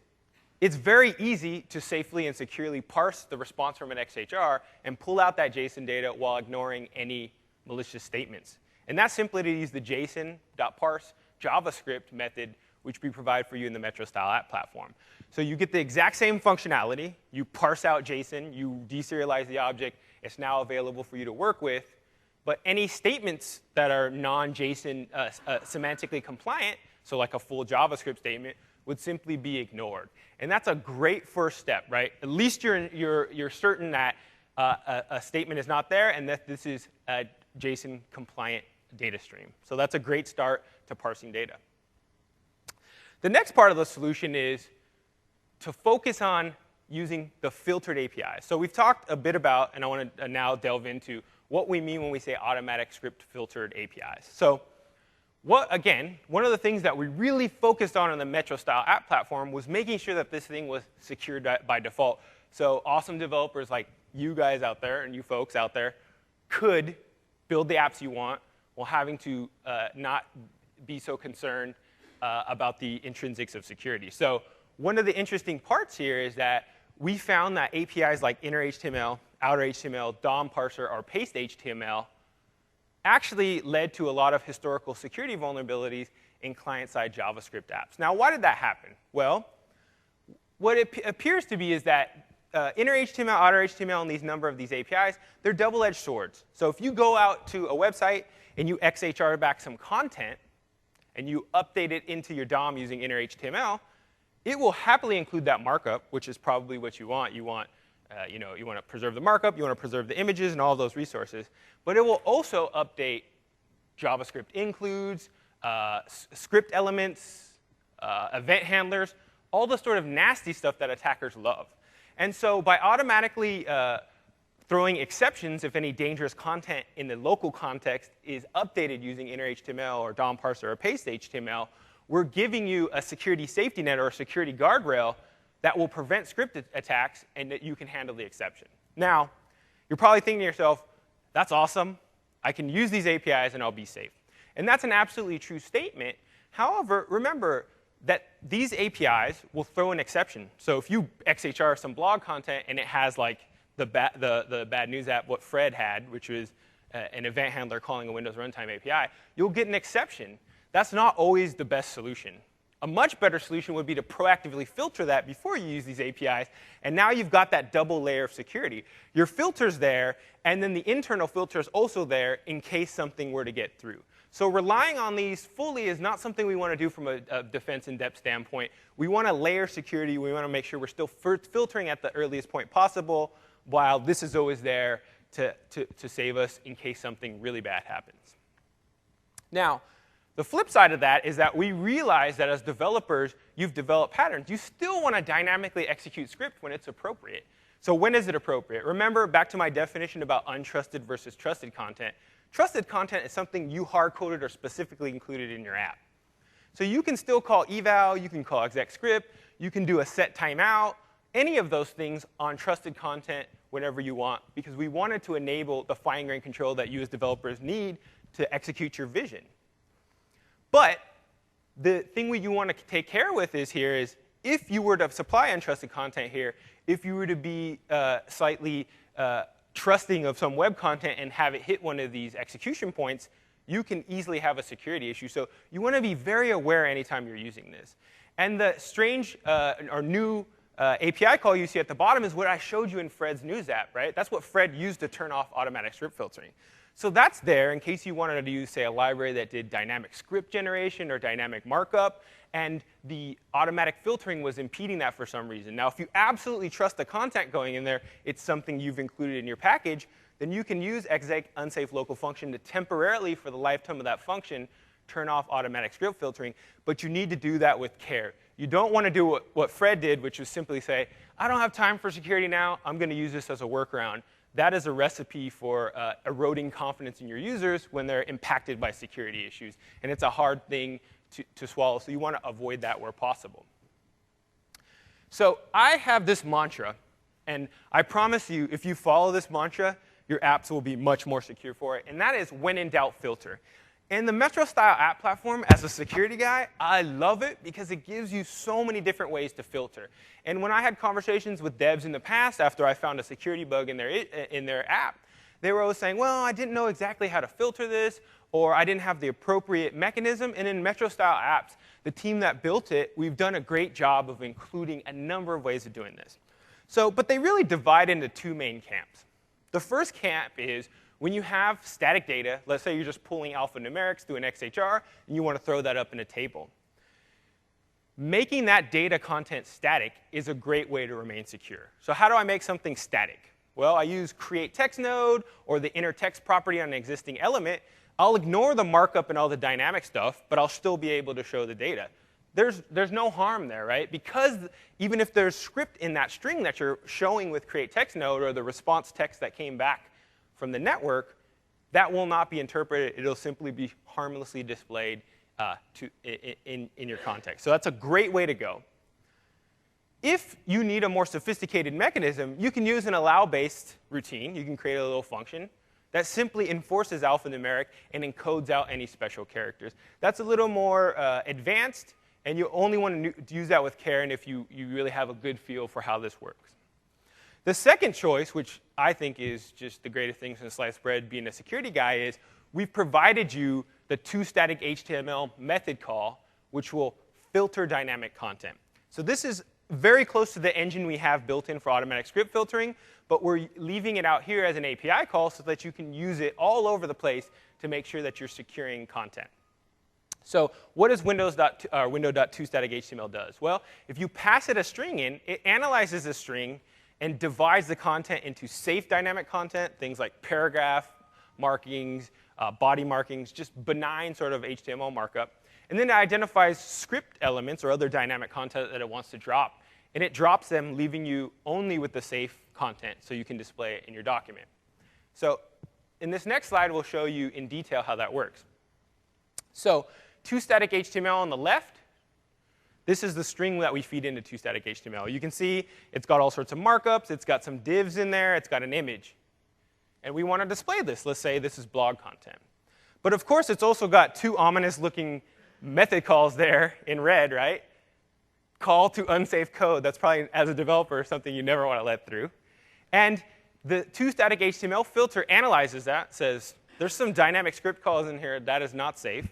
it's very easy to safely and securely parse the response from an XHR and pull out that JSON data while ignoring any malicious statements. And that's simply to use the JSON.parse JavaScript method, which we provide for you in the Metro style app platform. So you get the exact same functionality. You parse out JSON. You deserialize the object. It's now available for you to work with. But any statements that are non-JSON semantically compliant, so like a full JavaScript statement, would simply be ignored. And that's a great first step, right? At least you're certain that a statement is not there and that this is a JSON compliant data stream. So that's a great start to parsing data. The next part of the solution is to focus on using the filtered APIs. So we've talked a bit about, and I want to now delve into what we mean when we say automatic script filtered APIs. So again, one of the things that we really focused on in the Metro style app platform was making sure that this thing was secured by default. So awesome developers like you guys out there and you folks out there could build the apps you want while having to not be so concerned about the intrinsics of security. So one of the interesting parts here is that we found that APIs like inner HTML, outer HTML, DOM parser, or paste HTML actually led to a lot of historical security vulnerabilities in client-side JavaScript apps. Now, why did that happen? Well, what it appears to be is that inner HTML, outer HTML, and these number of these APIs, they're double-edged swords. So if you go out to a website and you XHR back some content and you update it into your DOM using inner HTML, it will happily include that markup, which is probably what you want. You want to preserve the markup, you want to preserve the images and all of those resources. But it will also update JavaScript includes, script elements, event handlers, all the sort of nasty stuff that attackers love. And so by automatically throwing exceptions if any dangerous content in the local context is updated using inner HTML or DOM parser or paste HTML, we're giving you a security safety net or a security guardrail that will prevent script attacks and that you can handle the exception. Now, you're probably thinking to yourself, that's awesome. I can use these APIs and I'll be safe. And that's an absolutely true statement. However, remember that these APIs will throw an exception. So if you XHR some blog content and it has like the bad news app, what Fred had, which was an event handler calling a Windows runtime API, you'll get an exception. That's not always the best solution. A much better solution would be to proactively filter that before you use these APIs, and now you've got that double layer of security. Your filter's there, and then the internal filter is also there in case something were to get through. So relying on these fully is not something we want to do from a defense in-depth standpoint. We want to layer security. We want to make sure we're still filtering at the earliest point possible, while this is always there to save us in case something really bad happens. Now, the flip side of that is that we realize that as developers, you've developed patterns. You still want to dynamically execute script when it's appropriate. So when is it appropriate? Remember, back to my definition about untrusted versus trusted content. Trusted content is something you hard-coded or specifically included in your app. So you can still call eval, you can call exec script, you can do a set timeout, any of those things on trusted content whenever you want, because we wanted to enable the fine-grained control that you as developers need to execute your vision. But the thing you want to take care with is if you were to supply untrusted content here, if you were to be slightly trusting of some web content and have it hit one of these execution points, you can easily have a security issue. So you want to be very aware anytime you're using this. And the strange or new API call you see at the bottom is what I showed you in Fred's news app, right? That's what Fred used to turn off automatic script filtering. So that's there in case you wanted to use, say, a library that did dynamic script generation or dynamic markup, and the automatic filtering was impeding that for some reason. Now, if you absolutely trust the content going in there, it's something you've included in your package, then you can use exec unsafe local function to temporarily, for the lifetime of that function, turn off automatic script filtering. But you need to do that with care. You don't want to do what Fred did, which was simply say, I don't have time for security now. I'm going to use this as a workaround. That is a recipe for eroding confidence in your users when they're impacted by security issues. And it's a hard thing to swallow. So you want to avoid that where possible. So I have this mantra. And I promise you, if you follow this mantra, your apps will be much more secure for it. And that is, when in doubt, filter. And the Metro-style app platform, as a security guy, I love it because it gives you so many different ways to filter. And when I had conversations with devs in the past after I found a security bug in their app, they were always saying, well, I didn't know exactly how to filter this, or I didn't have the appropriate mechanism. And in Metro-style apps, the team that built it, we've done a great job of including a number of ways of doing this. But they really divide into two main camps. The first camp is when you have static data. Let's say you're just pulling alphanumerics through an XHR, and you want to throw that up in a table. Making that data content static is a great way to remain secure. So how do I make something static? Well, I use create text node or the inner text property on an existing element. I'll ignore the markup and all the dynamic stuff, but I'll still be able to show the data. There's no harm there, right? Because even if there's script in that string that you're showing with create text node or the response text that came back from the network, that will not be interpreted. It'll simply be harmlessly displayed in your context. So that's a great way to go. If you need a more sophisticated mechanism, you can use an allow-based routine. You can create a little function that simply enforces alphanumeric and encodes out any special characters. That's a little more advanced, and you only want to use that with care and if you really have a good feel for how this works. The second choice, which I think is just the greatest thing since sliced bread being a security guy, is we've provided you the toStatic HTML method call, which will filter dynamic content. So this is very close to the engine we have built in for automatic script filtering, but we're leaving it out here as an API call so that you can use it all over the place to make sure that you're securing content. So what does window.toStaticHTML does? Well, if you pass it a string in, it analyzes the string and divides the content into safe dynamic content, things like paragraph markings, body markings, just benign sort of HTML markup. And then it identifies script elements or other dynamic content that it wants to drop. And it drops them, leaving you only with the safe content so you can display it in your document. So in this next slide, we'll show you in detail how that works. So toStatic HTML on the left, this is the string that we feed into toStatic HTML. You can see it's got all sorts of markups. It's got some divs in there. It's got an image. And we want to display this. Let's say this is blog content. But of course, it's also got two ominous-looking method calls there in red, right? Call to unsafe code. That's probably, as a developer, something you never want to let through. And the toStatic HTML filter analyzes that, says, there's some dynamic script calls in here that is not safe,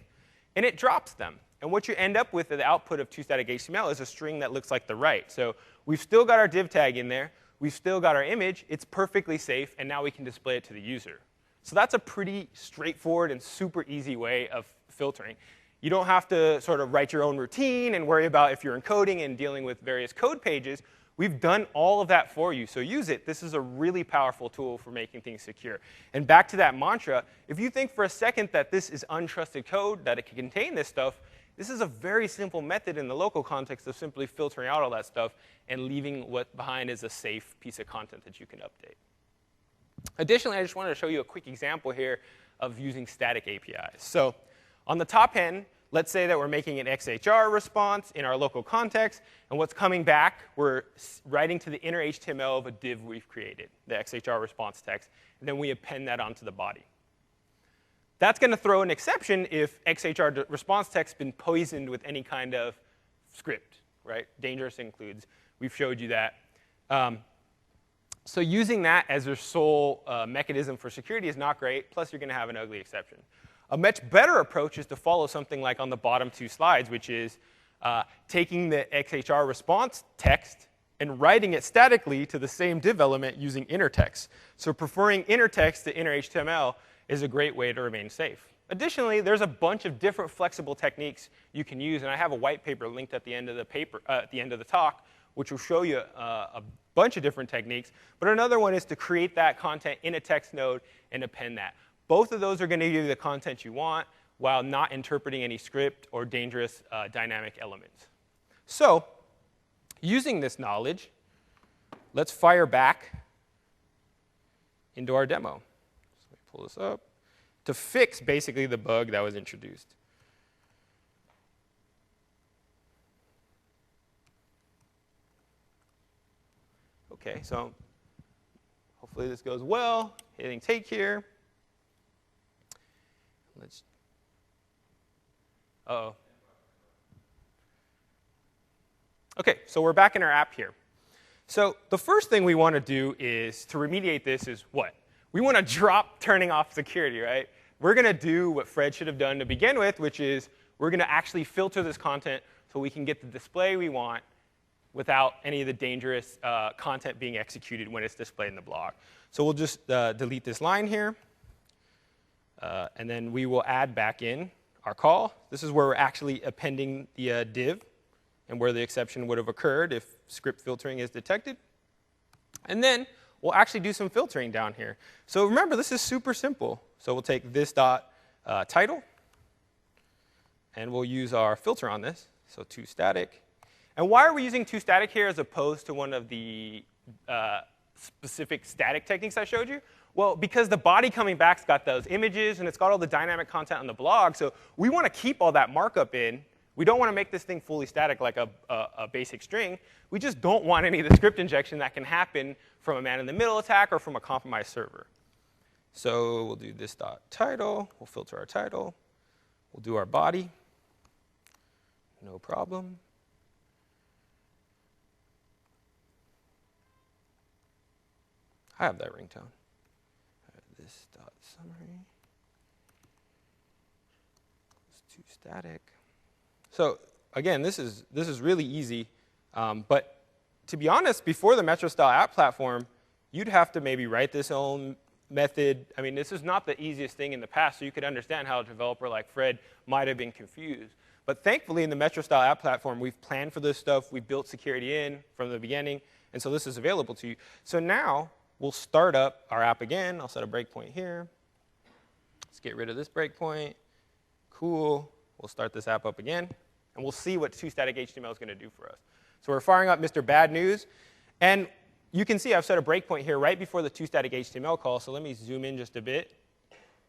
and it drops them. And what you end up with at the output of toStatic HTML is a string that looks like the right. So we've still got our div tag in there. We've still got our image. It's perfectly safe, and now we can display it to the user. So that's a pretty straightforward and super easy way of filtering. You don't have to sort of write your own routine and worry about if you're encoding and dealing with various code pages. We've done all of that for you, so use it. This is a really powerful tool for making things secure. And back to that mantra, if you think for a second that this is untrusted code, that it can contain this stuff, this is a very simple method in the local context of simply filtering out all that stuff and leaving what behind is a safe piece of content that you can update. Additionally, I just wanted to show you a quick example here of using static APIs. So on the top end, let's say that we're making an XHR response in our local context, and what's coming back, we're writing to the inner HTML of a div we've created, the XHR response text, and then we append that onto the body. That's going to throw an exception if XHR response text has been poisoned with any kind of script, right? Dangerous includes. We've showed you that. So using that as your sole mechanism for security is not great, plus you're going to have an ugly exception. A much better approach is to follow something like on the bottom two slides, which is taking the XHR response text and writing it statically to the same div element using inner text. So preferring inner text to inner HTML is a great way to remain safe. Additionally, there's a bunch of different flexible techniques you can use, and I have a white paper linked at the end of the talk, which will show you a bunch of different techniques. But another one is to create that content in a text node and append that. Both of those are going to give you the content you want while not interpreting any script or dangerous dynamic elements. So using this knowledge, let's fire back into our demo. So let me pull this up to fix basically the bug that was introduced. OK, so hopefully this goes well. Hitting take here. Let's. Uh-oh. OK, so we're back in our app here. So the first thing we want to do is to remediate this is what? We want to drop turning off security, right? We're going to do what Fred should have done to begin with, which is we're going to actually filter this content so we can get the display we want without any of the dangerous content being executed when it's displayed in the blog. So we'll just delete this line here. And then we will add back in our call. This is where we're actually appending the div and where the exception would have occurred if script filtering is detected. And then we'll actually do some filtering down here. So remember, this is super simple. So we'll take this dot title, and we'll use our filter on this, so toStatic. And why are we using toStatic here as opposed to one of the specific static techniques I showed you? Well, because the body coming back's got those images, and it's got all the dynamic content on the blog, so we want to keep all that markup in. We don't want to make this thing fully static like a basic string. We just don't want any of the script injection that can happen from a man-in-the-middle attack or from a compromised server. So we'll do this dot title. We'll filter our title. We'll do our body. No problem. I have that ringtone. This dot summary. It's toStatic. So again, this is really easy. But to be honest, before the Metro style app platform, you'd have to maybe write this own method. I mean, this is not the easiest thing in the past, so you could understand how a developer like Fred might have been confused. But thankfully, in the Metro style app platform, we've planned for this stuff. We've built security in from the beginning. And so this is available to you. So now we'll start up our app again. I'll set a breakpoint here. Let's get rid of this breakpoint. Cool. We'll start this app up again. And we'll see what toStatic HTML is going to do for us. So we're firing up Mr. Bad News. And you can see I've set a breakpoint here right before the toStatic HTML call. So let me zoom in just a bit.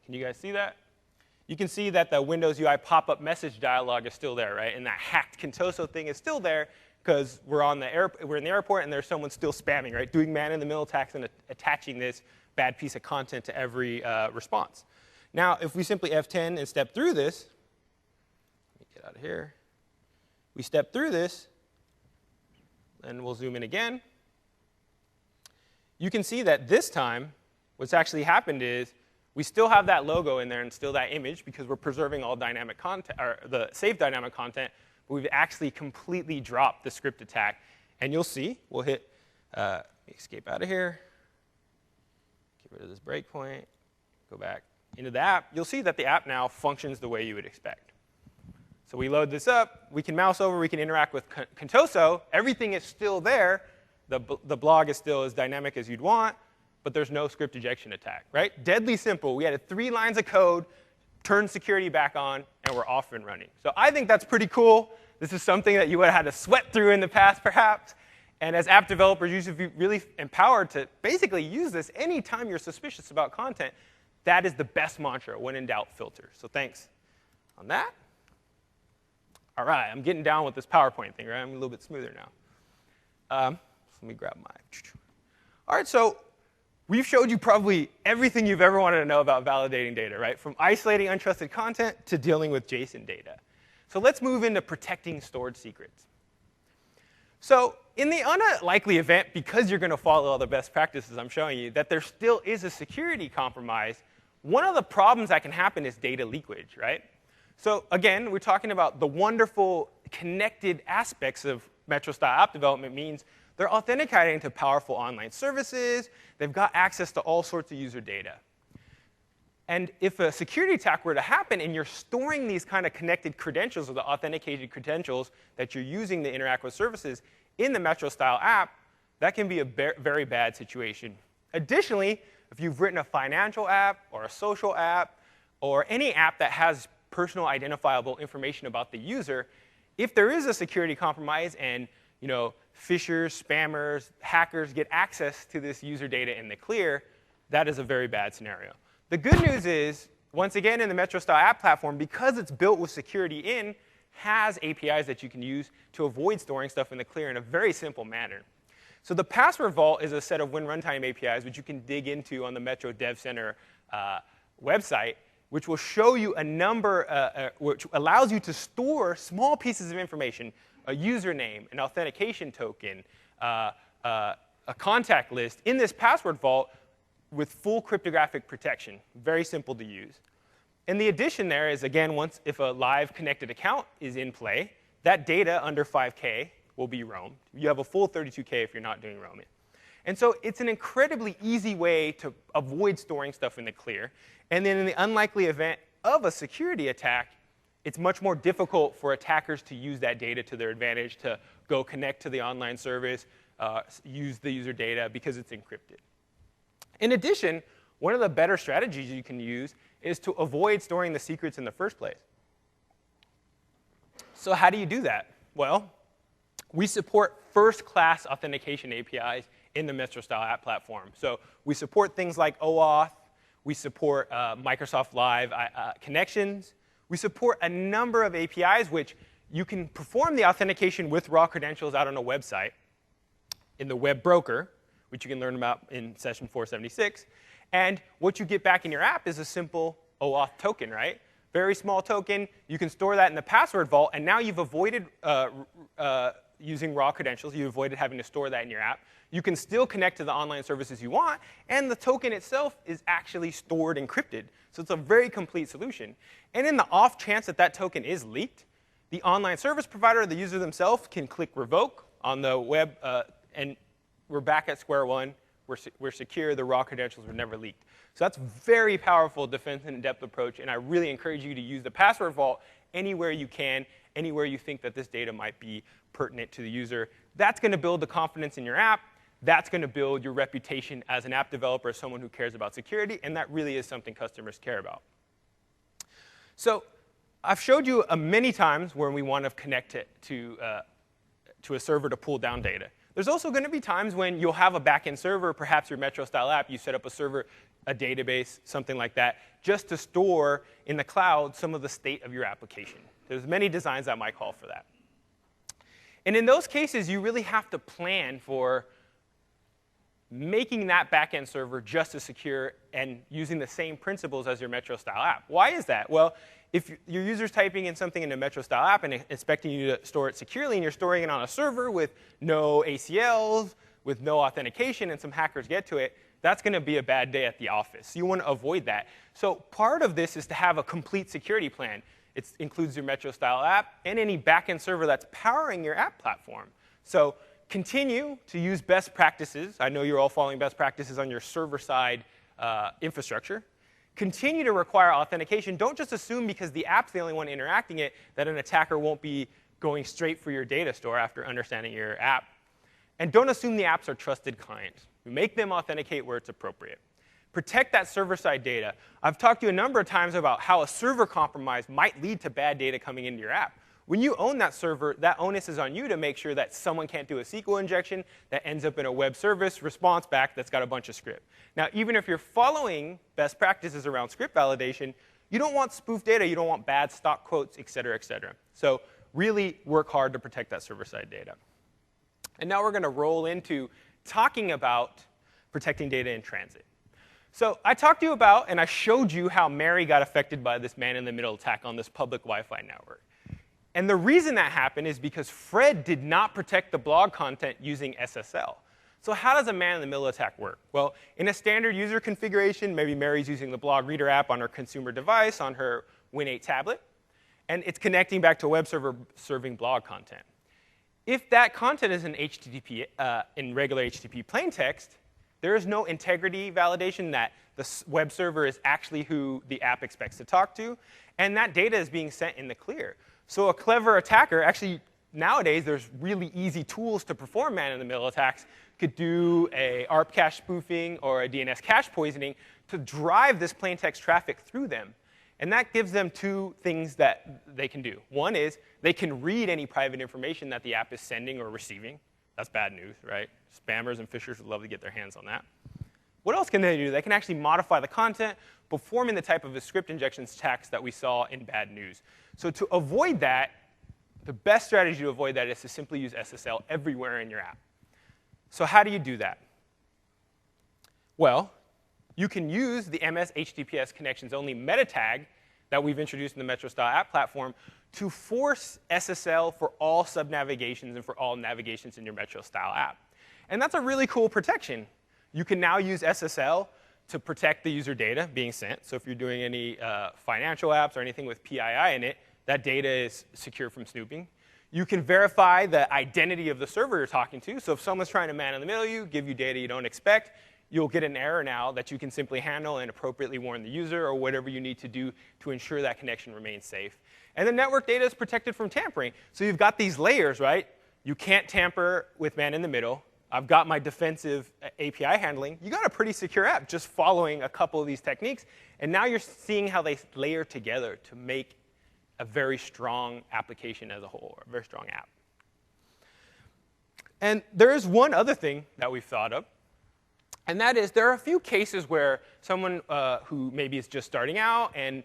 Can you guys see that? You can see that the Windows UI pop-up message dialog is still there, right? And that hacked Contoso thing is still there because we're in the airport and there's someone still spamming, right? Doing man-in-the-middle attacks and attaching this bad piece of content to every response. Now, if we simply F10 and step through this, let me get out of here. We step through this, and we'll zoom in again. You can see that this time, what's actually happened is we still have that logo in there and still that image because we're preserving all dynamic content, or the saved dynamic content, but we've actually completely dropped the script attack. And you'll see, we'll hit escape out of here, get rid of this breakpoint, go back into the app. You'll see that the app now functions the way you would expect. So we load this up. We can mouse over. We can interact with Contoso. Everything is still there. The blog is still as dynamic as you'd want, but there's no script ejection attack, right? Deadly simple. We added 3 lines of code, turned security back on, and we're off and running. So I think that's pretty cool. This is something that you would have had to sweat through in the past, perhaps. And as app developers, you should be really empowered to basically use this anytime you're suspicious about content. That is the best mantra. When in doubt, filter. So thanks on that. All right, I'm getting down with this PowerPoint thing, right? I'm a little bit smoother now. Let me grab my. All right, so we've showed you probably everything you've ever wanted to know about validating data, right? From isolating untrusted content to dealing with JSON data. So let's move into protecting stored secrets. So in the unlikely event, because you're going to follow all the best practices I'm showing you, that there still is a security compromise, one of the problems that can happen is data leakage, right? So again, we're talking about the wonderful connected aspects of Metro-style app development means they're authenticating to powerful online services. They've got access to all sorts of user data. And if a security attack were to happen and you're storing these kind of connected credentials or the authenticated credentials that you're using to interact with services in the Metro-style app, that can be a very bad situation. Additionally, if you've written a financial app or a social app or any app that has personal identifiable information about the user, if there is a security compromise and phishers, spammers, hackers get access to this user data in the clear, that is a very bad scenario. The good news is, once again, in the Metro-style app platform, because it's built with security in, has APIs that you can use to avoid storing stuff in the clear in a very simple manner. So the password vault is a set of Win Runtime APIs, which you can dig into on the Metro Dev Center website, which will show you a number, which allows you to store small pieces of information, a username, an authentication token, a contact list in this password vault with full cryptographic protection. Very simple to use. And the addition there is, again, if a live connected account is in play, that data under 5K will be roamed. You have a full 32K if you're not doing roaming. And so it's an incredibly easy way to avoid storing stuff in the clear. And then in the unlikely event of a security attack, it's much more difficult for attackers to use that data to their advantage, to go connect to the online service, use the user data, because it's encrypted. In addition, one of the better strategies you can use is to avoid storing the secrets in the first place. So how do you do that? Well, we support first-class authentication APIs in the Metro-style app platform. So we support things like OAuth. We support Microsoft Live connections. We support a number of APIs which you can perform the authentication with raw credentials out on a website in the web broker, which you can learn about in session 476. And what you get back in your app is a simple OAuth token, right? Very small token. You can store that in the password vault. And now you've avoided using raw credentials. You avoided having to store that in your app. You can still connect to the online services you want. And the token itself is actually stored encrypted. So it's a very complete solution. And in the off chance that that token is leaked, the online service provider or the user themselves can click revoke on the web, and we're back at square one. We're secure. The raw credentials were never leaked. So that's a very powerful defense in depth approach. And I really encourage you to use the password vault anywhere you can, anywhere you think that this data might be pertinent to the user. That's going to build the confidence in your app. That's going to build your reputation as an app developer, as someone who cares about security. And that really is something customers care about. So I've showed you many times where we want to connect it to a server to pull down data. There's also going to be times when you'll have a backend server, perhaps your Metro-style app. You set up a server, a database, something like that, just to store in the cloud some of the state of your application. There's many designs that might call for that. And in those cases, you really have to plan for making that backend server just as secure and using the same principles as your Metro-style app. Why is that? Well, if your user's typing in something in a Metro-style app and expecting you to store it securely, and you're storing it on a server with no ACLs, with no authentication, and some hackers get to it, that's going to be a bad day at the office. You want to avoid that. So part of this is to have a complete security plan. It includes your Metro-style app and any backend server that's powering your app platform. So continue to use best practices. I know you're all following best practices on your server-side infrastructure. Continue to require authentication. Don't just assume because the app's the only one interacting it that an attacker won't be going straight for your data store after understanding your app. And don't assume the apps are trusted clients. Make them authenticate where it's appropriate. Protect that server-side data. I've talked to you a number of times about how a server compromise might lead to bad data coming into your app. When you own that server, that onus is on you to make sure that someone can't do a SQL injection that ends up in a web service response back that's got a bunch of script. Now, even if you're following best practices around script validation, you don't want spoofed data. You don't want bad stock quotes, et cetera, et cetera. So really work hard to protect that server-side data. And now we're going to roll into talking about protecting data in transit. So I talked to you about, and I showed you how Mary got affected by this man-in-the-middle attack on this public Wi-Fi network. And the reason that happened is because Fred did not protect the blog content using SSL. So how does a man-in-the-middle attack work? Well, in a standard user configuration, maybe Mary's using the blog reader app on her consumer device, on her Win8 tablet, and it's connecting back to a web server serving blog content. If that content is in HTTP, in regular HTTP plain text, there is no integrity validation that the web server is actually who the app expects to talk to, and that data is being sent in the clear. So a clever attacker, actually nowadays there's really easy tools to perform man-in-the-middle attacks, could do a ARP cache spoofing or a DNS cache poisoning to drive this plain text traffic through them. And that gives them two things that they can do. One is they can read any private information that the app is sending or receiving. That's bad news, right? Spammers and phishers would love to get their hands on that. What else can they do? They can actually modify the content, performing the type of a script injection attacks that we saw in bad news. So to avoid that, the best strategy to avoid that is to simply use SSL everywhere in your app. So how do you do that? Well, you can use the MS HTTPS connections only meta tag that we've introduced in the Metro Style app platform to force SSL for all sub-navigations and for all navigations in your Metro Style app. And that's a really cool protection. You can now use SSL to protect the user data being sent. So if you're doing any financial apps or anything with PII in it, that data is secure from snooping. You can verify the identity of the server you're talking to. So if someone's trying to man-in-the-middle you, give you data you don't expect, you'll get an error now that you can simply handle and appropriately warn the user or whatever you need to do to ensure that connection remains safe. And the network data is protected from tampering. So you've got these layers, right? You can't tamper with man-in-the-middle. I've got my defensive API handling. You got a pretty secure app just following a couple of these techniques. And now you're seeing how they layer together to make a very strong application as a whole, or a very strong app. And there is one other thing that we've thought of. And that is, there are a few cases where someone who maybe is just starting out and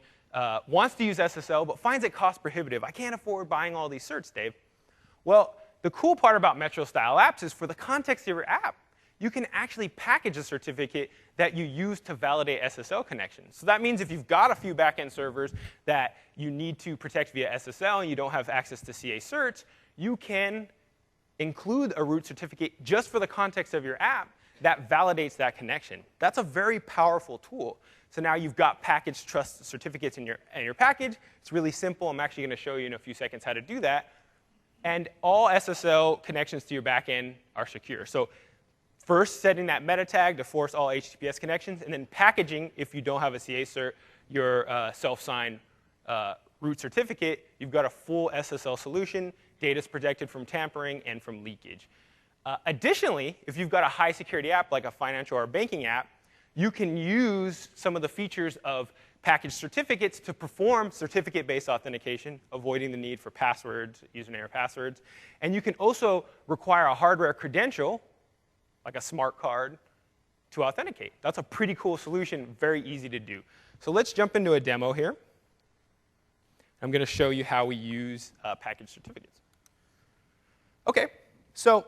wants to use SSL but finds it cost prohibitive. I can't afford buying all these certs, Dave. Well, the cool part about Metro Style apps is for the context of your app, you can actually package a certificate that you use to validate SSL connections. So that means if you've got a few backend servers that you need to protect via SSL and you don't have access to CA certs, you can include a root certificate just for the context of your app that validates that connection. That's a very powerful tool. So now you've got packaged trust certificates in your package. It's really simple. I'm actually going to show you in a few seconds how to do that. And all SSL connections to your backend are secure. So first, setting that meta tag to force all HTTPS connections, and then packaging, if you don't have a CA cert, your self-signed root certificate. You've got a full SSL solution. Data is protected from tampering and from leakage. Additionally, if you've got a high security app like a financial or banking app, you can use some of the features of packaged certificates to perform certificate-based authentication, avoiding the need for passwords, username passwords. And you can also require a hardware credential, like a smart card, to authenticate. That's a pretty cool solution, very easy to do. So let's jump into a demo here. I'm going to show you how we use packaged certificates. OK, so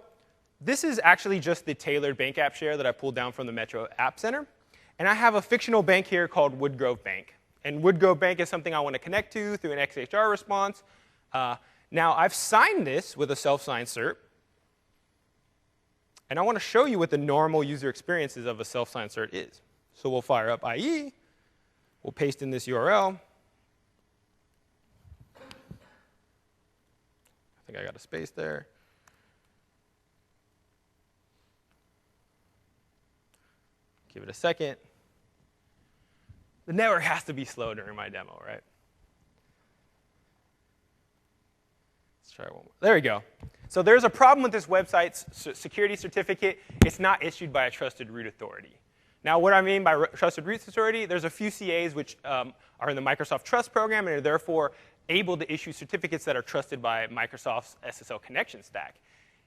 this is actually just the tailored bank app share that I pulled down from the Metro App Center. And I have a fictional bank here called Woodgrove Bank. And Woodgrove Bank is something I want to connect to through an XHR response. Now, I've signed this with a self-signed cert. And I want to show you what the normal user experiences of a self-signed cert is. So we'll fire up IE. We'll paste in this URL. I think I got a space there. Give it a second. The network has to be slow during my demo, right? Let's try one more. There we go. So there's a problem with this website's security certificate. It's not issued by a trusted root authority. Now, what I mean by trusted root authority, there's a few CAs which are in the Microsoft Trust program and are therefore able to issue certificates that are trusted by Microsoft's SSL connection stack.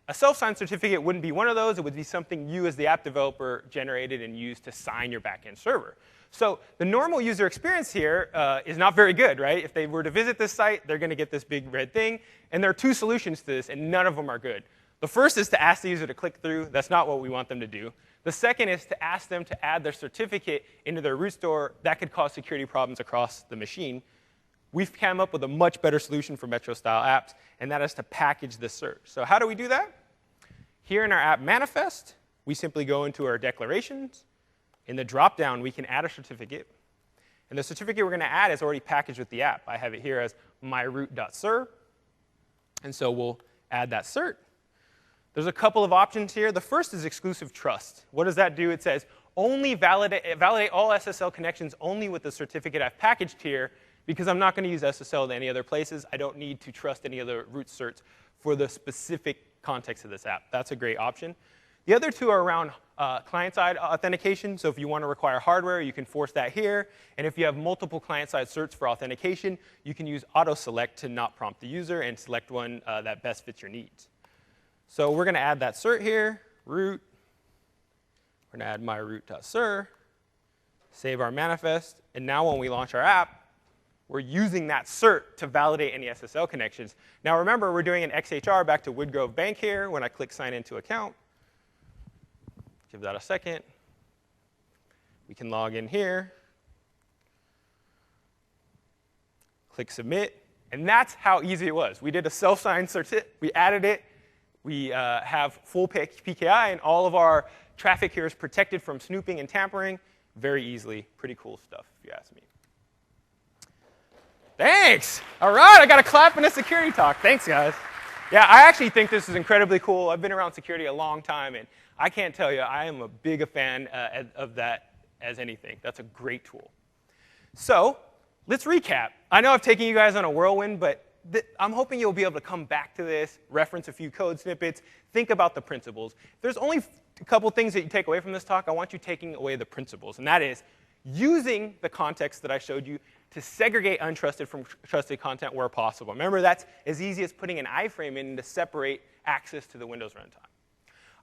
A self-signed certificate wouldn't be one of those. It would be something you as the app developer generated and used to sign your backend server. So the normal user experience here is not very good, right? If they were to visit this site, they're going to get this big red thing. And there are two solutions to this, and none of them are good. The first is to ask the user to click through. That's not what we want them to do. The second is to ask them to add their certificate into their root store. That could cause security problems across the machine. We've come up with a much better solution for Metro-style apps, and that is to package the cert. So how do we do that? Here in our app manifest, we simply go into our declarations. In the dropdown, we can add a certificate. And the certificate we're going to add is already packaged with the app. I have it here as myroot.cert. And so we'll add that cert. There's a couple of options here. The first is exclusive trust. What does that do? It says only validate all SSL connections only with the certificate I've packaged here, because I'm not going to use SSL in any other places. I don't need to trust any other root certs for the specific context of this app. That's a great option. The other two are around client-side authentication. So if you want to require hardware, you can force that here. And if you have multiple client-side certs for authentication, you can use auto-select to not prompt the user and select one that best fits your needs. So we're going to add that cert here, root. We're going to add myroot.cert, save our manifest. And now when we launch our app, we're using that cert to validate any SSL connections. Now remember, we're doing an XHR back to Woodgrove Bank here when I click sign into account. Give that a second. We can log in here. Click submit. And that's how easy it was. We did a self-signed certificate. We added it. We have full PKI, and all of our traffic here is protected from snooping and tampering very easily. Pretty cool stuff, if you ask me. Thanks. All right, I got a clap in a security talk. Thanks, guys. Yeah, I actually think this is incredibly cool. I've been around security a long time, and I can't tell you, I am a big a fan of that as anything. That's a great tool. So let's recap. I know I've taken you guys on a whirlwind, but I'm hoping you'll be able to come back to this, reference a few code snippets, think about the principles. If there's only a couple things that you take away from this talk, I want you taking away the principles, and that is using the context that I showed you to segregate untrusted from trusted content where possible. Remember, that's as easy as putting an iframe in to separate access to the Windows runtime.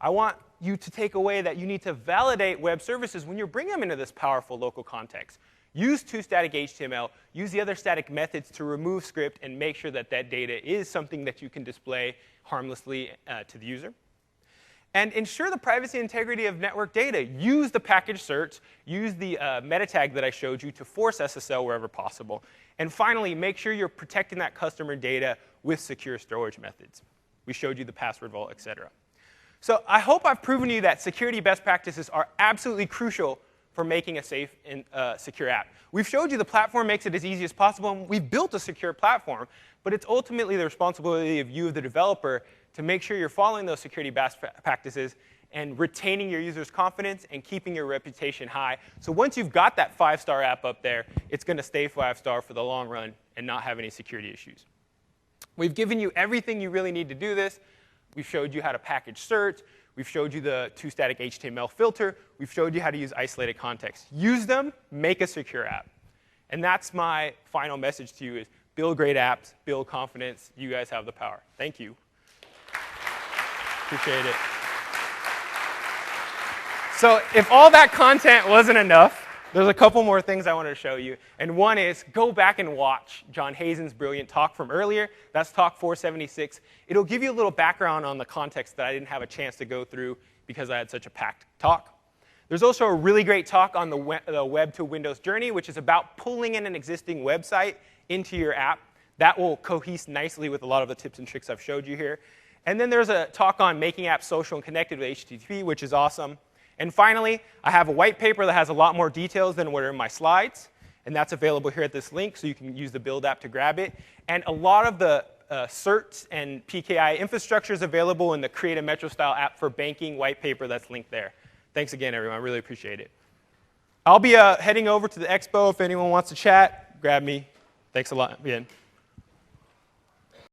I want you to take away that you need to validate web services when you bring them into this powerful local context. Use toStatic HTML. Use the other static methods to remove script and make sure that that data is something that you can display harmlessly to the user. And ensure the privacy and integrity of network data. Use the package certs. Use the meta tag that I showed you to force SSL wherever possible. And finally, make sure you're protecting that customer data with secure storage methods. We showed you the password vault, et cetera. So I hope I've proven to you that security best practices are absolutely crucial for making a safe and secure app. We've showed you the platform makes it as easy as possible, and we've built a secure platform. But it's ultimately the responsibility of you, the developer, to make sure you're following those security best practices and retaining your users' confidence and keeping your reputation high. So once you've got that 5-star app up there, it's going to stay 5-star for the long run and not have any security issues. We've given you everything you really need to do this. We've showed you how to package certs. We've showed you the toStatic HTML filter. We've showed you how to use isolated context. Use them, make a secure app. And that's my final message to you is build great apps, build confidence. You guys have the power. Thank you. Appreciate it. So if all that content wasn't enough, there's a couple more things I wanted to show you. And one is go back and watch John Hazen's brilliant talk from earlier. That's talk 476. It'll give you a little background on the context that I didn't have a chance to go through because I had such a packed talk. There's also a really great talk on the web to Windows journey, which is about pulling in an existing website into your app. That will cohese nicely with a lot of the tips and tricks I've showed you here. And then there's a talk on making apps social and connected with HTTP, which is awesome. And finally, I have a white paper that has a lot more details than what are in my slides. And that's available here at this link, so you can use the build app to grab it. And a lot of the certs and PKI infrastructure is available in the Create a Metro-style app for banking white paper that's linked there. Thanks again, everyone. I really appreciate it. I'll be heading over to the expo if anyone wants to chat. Grab me. Thanks a lot again.